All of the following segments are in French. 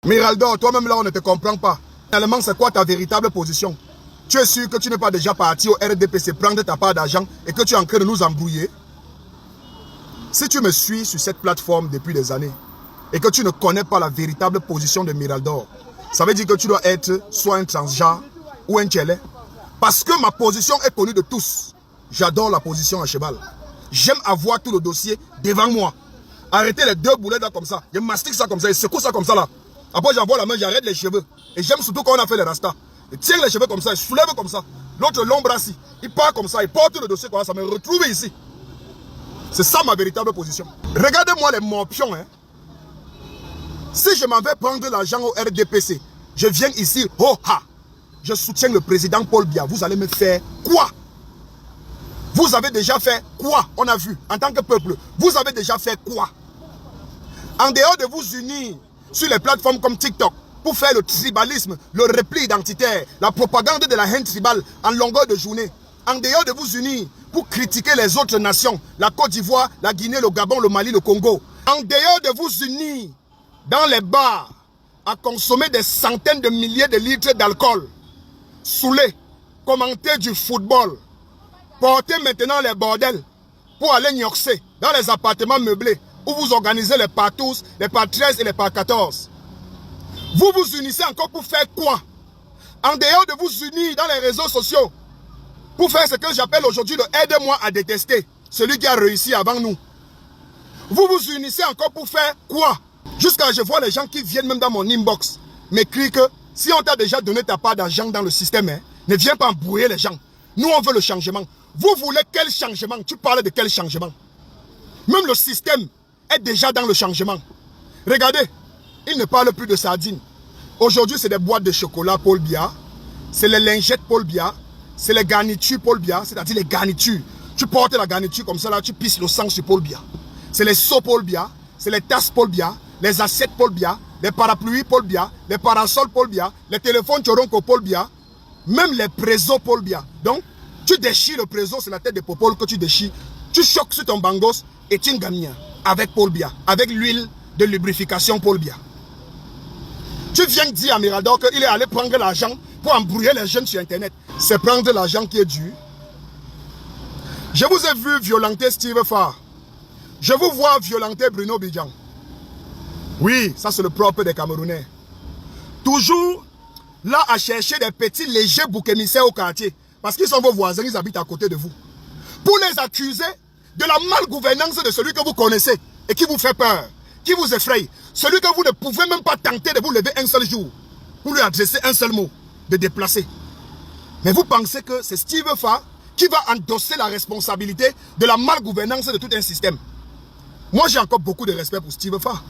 Miraldo, toi-même là, on ne te comprend pas. Finalement, c'est quoi ta véritable position? Tu es sûr que tu n'es pas déjà parti au RDPC prendre ta part d'argent et que tu es en train de nous embrouiller? Si tu me suis sur cette plateforme depuis des années et que tu ne connais pas la véritable position de Miraldo, ça veut dire que tu dois être soit un transgenre ou un tchélé. Parce que ma position est connue de tous. J'adore la position à cheval. J'aime avoir tout le dossier devant moi. Arrêtez les deux boulets là comme ça. Je mastique ça comme ça, je secoue ça comme ça là. Après j'envoie la main, j'arrête les cheveux. Et j'aime surtout quand on a fait les rastas. Je tiens les cheveux comme ça, je soulève comme ça. L'autre l'ombre assis. Il part comme ça, il porte le dossier comme ça, me retrouve ici. C'est ça ma véritable position. Regardez-moi les morpions. Hein. Si je m'en vais prendre l'argent au RDPC, je viens ici, oh ha. Je soutiens le président Paul Biya. Vous allez me faire quoi? Vous avez déjà fait quoi? On a vu, en tant que peuple, vous avez déjà fait quoi? En dehors de vous unir sur les plateformes comme TikTok pour faire le tribalisme, le repli identitaire, la propagande de la haine tribale en longueur de journée, en dehors de vous unir pour critiquer les autres nations, la Côte d'Ivoire, la Guinée, le Gabon, le Mali, le Congo, en dehors de vous unir dans les bars à consommer des centaines de milliers de litres d'alcool, saouler, commenter du football, porter maintenant les bordels pour aller gnoxer dans les appartements meublés où vous organisez les par 12, les par 13 et les par 14. Vous vous unissez encore pour faire quoi? En dehors de vous unir dans les réseaux sociaux pour faire ce que j'appelle aujourd'hui le aide-moi à détester celui qui a réussi avant nous. Vous vous unissez encore pour faire quoi? Jusqu'à je vois les gens qui viennent même dans mon inbox m'écrire que si on t'a déjà donné ta part d'argent dans le système, hein, ne viens pas embrouiller les gens. Nous on veut le changement. Vous voulez quel changement? Tu parles de quel changement? Même le système est déjà dans le changement. Regardez, il ne parle plus de sardines. Aujourd'hui, c'est des boîtes de chocolat Paul Biya. C'est les lingettes Paul Biya. C'est les garnitures Paul Biya. C'est-à-dire les garnitures. Tu portes la garniture comme ça, là, tu pisses le sang sur Paul Biya. C'est les seaux Paul Biya. C'est les tasses Paul Biya. Les assiettes Paul Biya. Les parapluies Paul Biya. Les parasols Paul Biya. Les téléphones Choronko Paul Biya. Même les présos Paul Biya. Donc, tu déchires le préso, c'est la tête de Popol que tu déchires. Tu choques sur ton bangos et tu gagnes avec Paul Biya, avec l'huile de lubrification Paul Biya. Tu viens dire à Miraldo qu'il est allé prendre l'argent pour embrouiller les jeunes sur Internet. C'est prendre l'argent qui est dû. Je vous ai vu violenter Steve Farr. Je vous vois violenter Bruno Bidjan. Oui, ça c'est le propre des Camerounais. Toujours là à chercher des petits légers boucs émissaires au quartier. Parce qu'ils sont vos voisins, ils habitent à côté de vous. Pour les accuser de la malgouvernance de celui que vous connaissez et qui vous fait peur, qui vous effraie. Celui que vous ne pouvez même pas tenter de vous lever un seul jour pour lui adresser un seul mot, de déplacer. Mais vous pensez que c'est Steve Farr qui va endosser la responsabilité de la malgouvernance de tout un système. Moi, j'ai encore beaucoup de respect pour Steve Farr.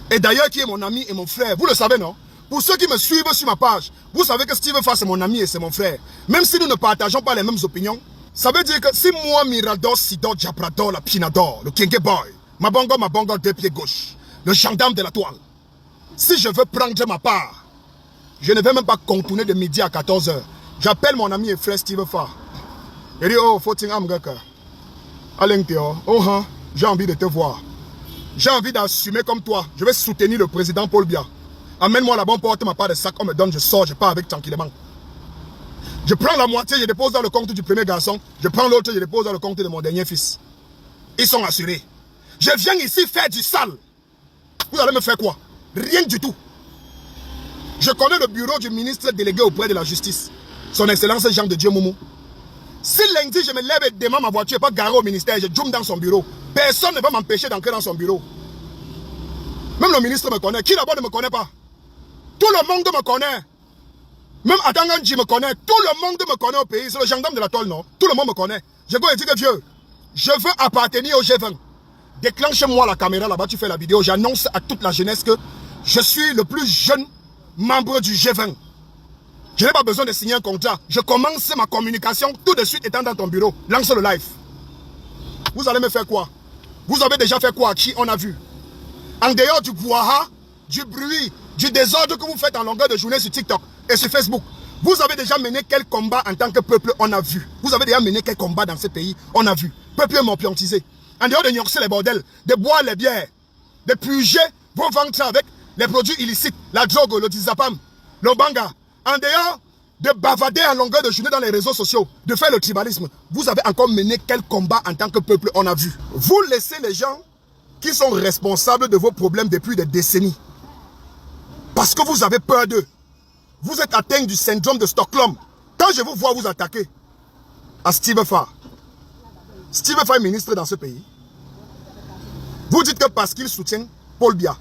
Et d'ailleurs, qui est mon ami et mon frère. Vous le savez, non? Pour ceux qui me suivent sur ma page, vous savez que Steve Farr c'est mon ami et c'est mon frère. Même si nous ne partageons pas les mêmes opinions, ça veut dire que si moi, Miraldo, Sidor, Jabrador, la Pinador, le King Boy, Mabongo, deux pieds gauche, le gendarme de la toile, si je veux prendre ma part, je ne vais même pas contourner de midi à 14 h. J'appelle mon ami et frère Steve Farr. Il dit, oh, faut que oh, j'ai envie de te voir. J'ai envie d'assumer comme toi. Je vais soutenir le président Paul Biya. Amène-moi là-bas, porte ma part de sac, on me donne, je sors, je pars avec tranquillement. Je prends la moitié, je dépose dans le compte du premier garçon. Je prends l'autre, je dépose dans le compte de mon dernier fils. Ils sont assurés. Je viens ici faire du sale. Vous allez me faire quoi? Rien du tout. Je connais le bureau du ministre délégué auprès de la justice. Son Excellence Jean de Dieu Moumou. Si lundi je me lève et démarre ma voiture et pas garée au ministère, je zoome dans son bureau. Personne ne va m'empêcher d'entrer dans son bureau. Même le ministre me connaît. Qui là-bas ne me connaît pas? Tout le monde me connaît. Même Adanganji me connaît. Tout le monde me connaît au pays. C'est le gendarme de la toile, non? Tout le monde me connaît. Je go et dis que vieux, je veux appartenir au G20. Déclenche-moi la caméra là-bas, tu fais la vidéo. J'annonce à toute la jeunesse que je suis le plus jeune membre du G20. Je n'ai pas besoin de signer un contrat. Je commence ma communication tout de suite étant dans ton bureau. Lance le live. Vous allez me faire quoi? Vous avez déjà fait quoi? Qui on a vu? En dehors du brouhaha, du bruit, du désordre que vous faites en longueur de journée sur TikTok et sur Facebook, vous avez déjà mené quel combat en tant que peuple? On a vu. Vous avez déjà mené quel combat dans ce pays? On a vu. Peuple morpiantisé. En dehors de gnoxer les bordels, de boire les bières, de puger vos ventres avec les produits illicites, la drogue, le dizapam, le banga, en dehors de bavader en longueur de journée dans les réseaux sociaux, de faire le tribalisme, vous avez encore mené quel combat en tant que peuple on a vu? Vous laissez les gens qui sont responsables de vos problèmes depuis des décennies. Parce que vous avez peur d'eux. Vous êtes atteint du syndrome de Stockholm. Quand je vous vois vous attaquer à Steve Farr est ministre dans ce pays. Vous dites que parce qu'il soutient Paul Biya.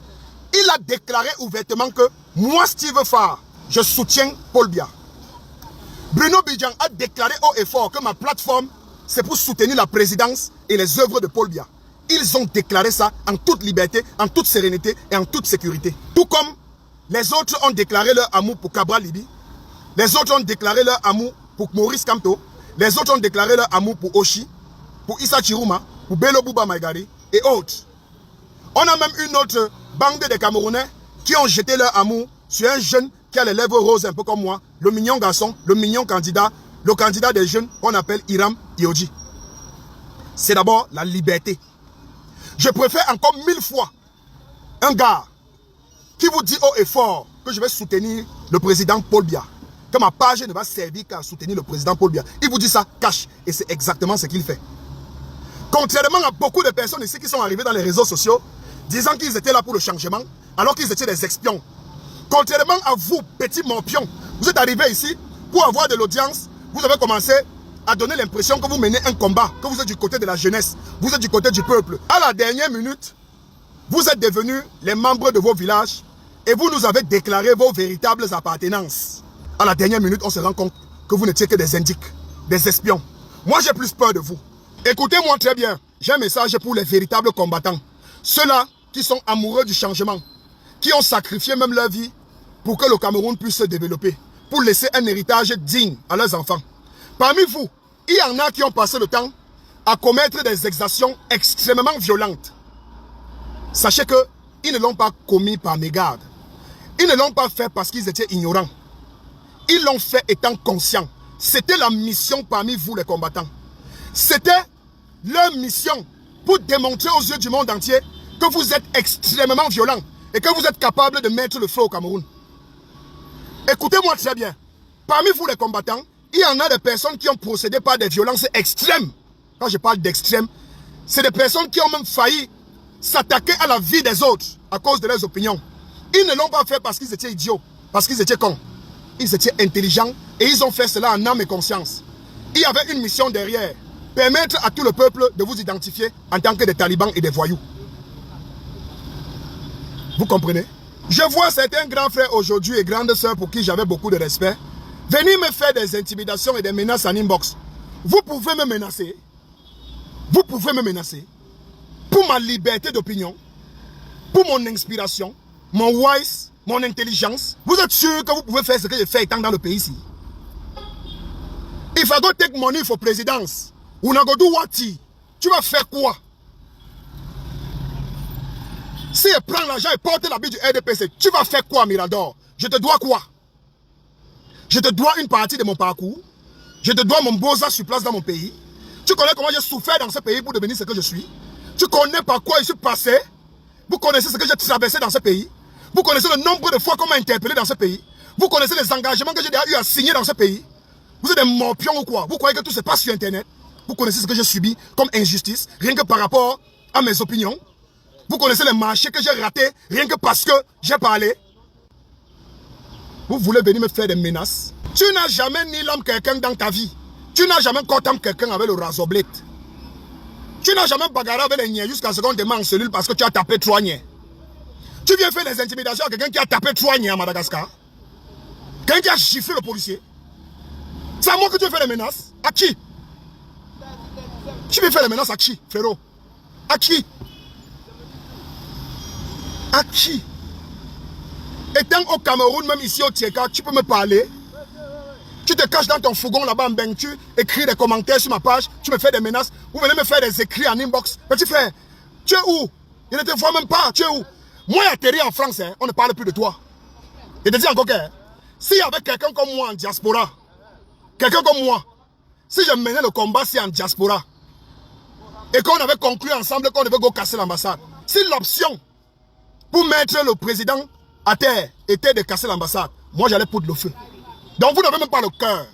Il a déclaré ouvertement que moi, Steve Farr, je soutiens Paul Biya. Bruno Bidjan a déclaré haut et fort que ma plateforme, c'est pour soutenir la présidence et les œuvres de Paul Biya. Ils ont déclaré ça en toute liberté, en toute sérénité et en toute sécurité. Tout comme les autres ont déclaré leur amour pour Cabral Libi. Les autres ont déclaré leur amour pour Maurice Kamto. Les autres ont déclaré leur amour pour Oshi, pour Issa Chiruma, pour Bello Bouba Maïgari et autres. On a même une autre bande de Camerounais qui ont jeté leur amour sur un jeune qui a les lèvres roses un peu comme moi, le mignon garçon, le mignon candidat, le candidat des jeunes qu'on appelle Iram Ioji. C'est d'abord la liberté. Je préfère encore 1000 fois un gars qui vous dit haut et fort que je vais soutenir le président Paul Biya, que ma page ne va servir qu'à soutenir le président Paul Biya. Il vous dit ça cash et c'est exactement ce qu'il fait. Contrairement à beaucoup de personnes ici qui sont arrivées dans les réseaux sociaux, disant qu'ils étaient là pour le changement, alors qu'ils étaient des espions. Contrairement à vous, petits morpions, vous êtes arrivés ici pour avoir de l'audience, vous avez commencé à donner l'impression que vous menez un combat, que vous êtes du côté de la jeunesse, vous êtes du côté du peuple. À la dernière minute, vous êtes devenus les membres de vos villages et vous nous avez déclaré vos véritables appartenances. À la dernière minute, on se rend compte que vous n'étiez que des indiques, des espions. Moi, j'ai plus peur de vous. Écoutez-moi très bien, j'ai un message pour les véritables combattants. Ceux-là qui sont amoureux du changement, qui ont sacrifié même leur vie pour que le Cameroun puisse se développer, pour laisser un héritage digne à leurs enfants. Parmi vous, il y en a qui ont passé le temps à commettre des exactions extrêmement violentes. Sachez qu'ils ne l'ont pas commis par mégarde. Ils ne l'ont pas fait parce qu'ils étaient ignorants. Ils l'ont fait étant conscients. C'était la mission parmi vous les combattants. C'était leur mission pour démontrer aux yeux du monde entier que vous êtes extrêmement violents et que vous êtes capables de mettre le feu au Cameroun. Écoutez-moi très bien. Parmi vous les combattants, il y en a des personnes qui ont procédé par des violences extrêmes. Quand je parle d'extrêmes, c'est des personnes qui ont même failli s'attaquer à la vie des autres à cause de leurs opinions. Ils ne l'ont pas fait parce qu'ils étaient idiots, parce qu'ils étaient cons. Ils étaient intelligents et ils ont fait cela en âme et conscience. Il y avait une mission derrière. Permettre à tout le peuple de vous identifier en tant que des talibans et des voyous. Vous comprenez? Je vois certains grands frères aujourd'hui et grandes sœurs pour qui j'avais beaucoup de respect venir me faire des intimidations et des menaces en inbox. Vous pouvez me menacer. Vous pouvez me menacer. Pour ma liberté d'opinion. Pour mon inspiration. Mon wise. Mon intelligence. Vous êtes sûr que vous pouvez faire ce que je fais étant dans le pays ici? If I go take money for présidence. Unagodu Wati, tu vas faire quoi? Si je prends l'argent et porte l'habit du RDPC, tu vas faire quoi, Mirador? Je te dois quoi? Je te dois une partie de mon parcours. Je te dois mon beaux-arts sur place dans mon pays. Tu connais comment j'ai souffert dans ce pays pour devenir ce que je suis? Tu connais par quoi je suis passé? Vous connaissez ce que j'ai traversé dans ce pays? Vous connaissez le nombre de fois qu'on m'a interpellé dans ce pays? Vous connaissez les engagements que j'ai déjà eu à signer dans ce pays? Vous êtes des morpions ou quoi? Vous croyez que tout se passe sur Internet? Vous connaissez ce que j'ai subi comme injustice, rien que par rapport à mes opinions. Vous connaissez les marchés que j'ai ratés, rien que parce que j'ai parlé. Vous voulez venir me faire des menaces? Tu n'as jamais ni l'âme quelqu'un dans ta vie. Tu n'as jamais corté quelqu'un avec le rasoir-blade. Tu n'as jamais bagarré avec les niais jusqu'à ce qu'on te met en cellule parce que tu as tapé 3 niais. Tu viens faire des intimidations à quelqu'un qui a tapé 3 niais à Madagascar. Quelqu'un qui a giflé le policier. C'est à moi que tu veux faire des menaces? À qui? Tu veux faire les menaces à qui, frérot? À qui? À qui? Étant au Cameroun, même ici au Tieka, tu peux me parler? Tu te caches dans ton fourgon là-bas en Beng, tu écris des commentaires sur ma page, tu me fais des menaces, vous venez me faire des écrits en inbox. Petit frère, tu es où? Je ne te vois même pas, tu es où? Moi, atterri en France, hein, on ne parle plus de toi. Je te dis encore que, s'il y avait quelqu'un comme moi en diaspora, quelqu'un comme moi, si je menais le combat, c'est en diaspora, et qu'on avait conclu ensemble qu'on devait go casser l'ambassade. Si l'option pour mettre le président à terre était de casser l'ambassade, moi j'allais poudre le feu. Donc vous n'avez même pas le cœur.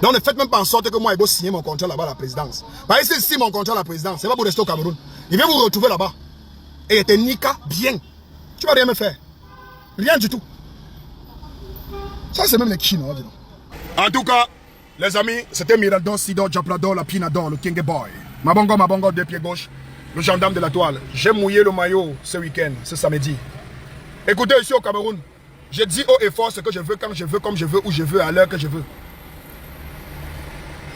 Donc ne faites même pas en sorte que moi, je dois signer mon contrat là-bas à la présidence. Parce que si mon contrat à la présidence, c'est pas pour rester au Cameroun. Il va vous retrouver là-bas. Et il était nika bien. Tu vas rien me faire. Rien du tout. Ça, c'est même les Chinois. En tout cas, les amis, c'était Miradon, Sidon, Japlador, la Pinador, le King Boy. Mabongo, deux pieds gauche, le gendarme de la toile. J'ai mouillé le maillot ce week-end, ce samedi. Écoutez, ici au Cameroun, j'ai dit haut et fort ce que je veux, quand je veux, comme je veux, où je veux, à l'heure que je veux.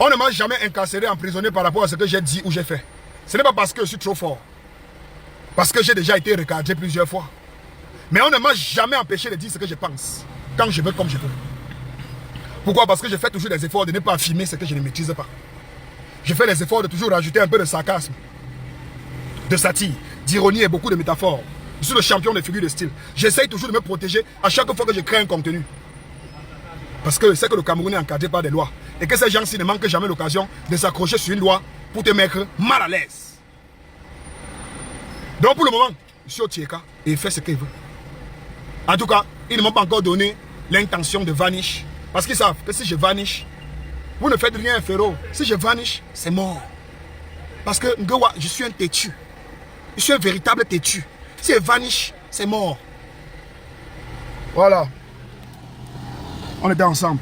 On ne m'a jamais incarcéré, emprisonné par rapport à ce que j'ai dit ou j'ai fait. Ce n'est pas parce que je suis trop fort. Parce que j'ai déjà été recadré plusieurs fois. Mais on ne m'a jamais empêché de dire ce que je pense. Quand je veux, comme je veux. Pourquoi? Parce que je fais toujours des efforts de ne pas affirmer ce que je ne maîtrise pas. Je fais les efforts de toujours rajouter un peu de sarcasme, de satire, d'ironie et beaucoup de métaphores. Je suis le champion des figures de style. J'essaye toujours de me protéger à chaque fois que je crée un contenu. Parce que c'est que le Cameroun est encadré par des lois. Et que ces gens-ci ne manquent jamais l'occasion de s'accrocher sur une loi pour te mettre mal à l'aise. Donc pour le moment, je suis au Tieka et il fait ce qu'il veut. En tout cas, ils ne m'ont pas encore donné l'intention de vanish. Parce qu'ils savent que si je vanish, vous ne faites rien, frérot. Si je vanish, c'est mort. Parce que Ngowa, je suis un têtu. Je suis un véritable têtu. Si je vanish, c'est mort. Voilà. On était ensemble.